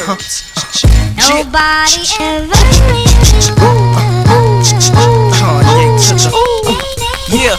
Nobody ever Yeah.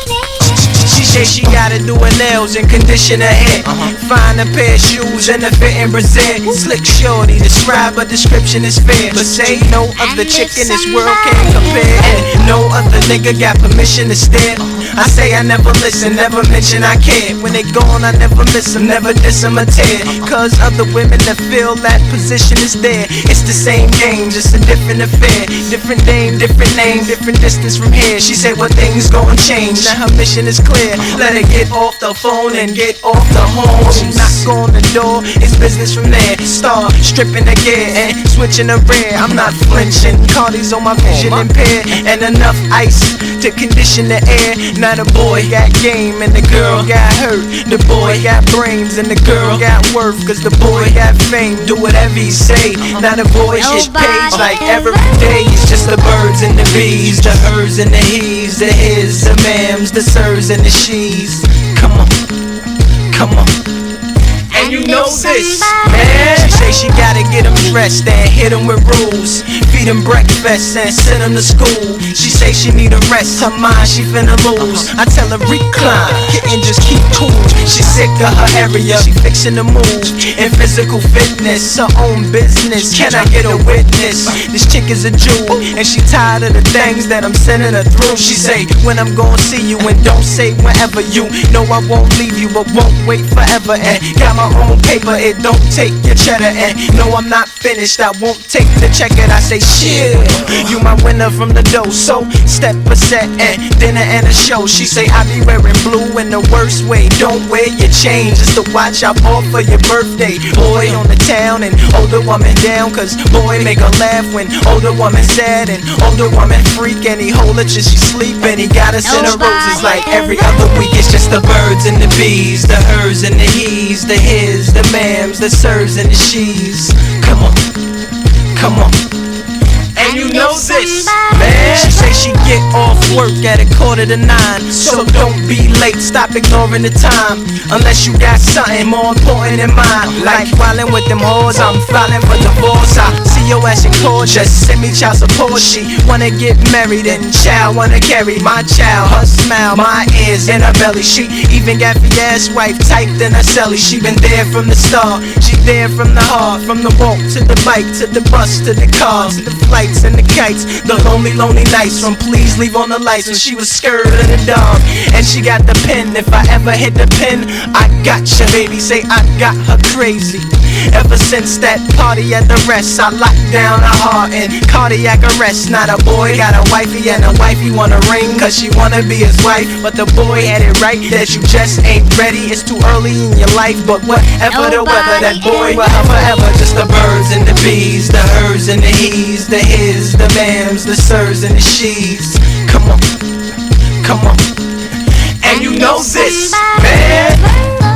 She say she gotta do her nails and condition her hair. Find a pair of shoes and a fit in Brazil. Slick shorty, describe her description is fair. But say no other chick in this world can compare. And no other nigga got permission to stare. I say I never listen, never mention I care. When they gone I never miss them, never diss them or tear. Cause other women that feel that position is there. It's the same game, just a different affair. Different name, different distance from here. She said well things gon' change, now her mission is clear. Let her get off the phone and get off the home. She knock on the door, it's business from there. Start stripping the gear and switching the rear. I'm not flinching, Cardi's on my vision impaired. And enough ice to condition the air. Now the boy got game and the girl got hurt. The boy got brains and the girl got worth. Cause the boy got fame, do whatever he say. Now the boy get paid like every day. It's just the birds and the bees, the hers and the he's, the his, the mams, the sirs and the she's. Come on, come on. And you know this, man. She say she gotta get him dressed and hit him with rules. Feed him breakfast and send him to school. She say she need a rest, her mind she finna lose. I tell her recline, and just keep cool. She sick of her area, she fixing to move. In physical fitness, her own business. Can I get a witness? This chick is a Jew, and she tired of the things that I'm sending her through. She say, when I'm gonna see you, and don't say whenever. You know I won't leave you, but won't wait forever. And got my own paper, it don't take your cheddar. And no, I'm not finished, I won't take the check. And I say, shit, you my winner from the dough. So step a set and dinner and a show. She say I be wearing blue in the worst way. Don't wear your chain just to watch out all for your birthday. Boy on the town and older woman down. Cause boy make her laugh when older woman sad. And older woman freak and he hold her till she sleep. And he got us in her roses like every other week. It's just the birds and the bees, the hers and the he's, the his, the mams, the sirs and the she's. Come on, come on. And you know this, man. She say she get off work at 8:45. So don't be late, stop ignoring the time. Unless you got something more important in mind. Like wildin' with them hoes, I'm filing for divorce. I see your ass in court, just send me child support. She wanna get married and child wanna carry my child. Her smile, my ears in her belly. She even got Fiasco's wife typed in her celly. She been there from the start, she there from the heart. From the walk to the bike, to the bus, to the car, to the flights and the kites. The lonely, lonely nights from please leave on the lights. When she was scared of the dog and she got the pen. If I ever hit the pen, I got ya, baby. Say I got her crazy. Ever since that party at the rest, I locked down her heart in cardiac arrest. Not a boy got a wifey and a wifey want a ring cause she wanna be his wife. But the boy had it right that you just ain't ready. It's too early in your life, but whatever the weather, that boy will have forever. Just the birds and the bees, the hers and the he's, the his, the mams, the sirs and the she's. Come on, come on. And you know this, man.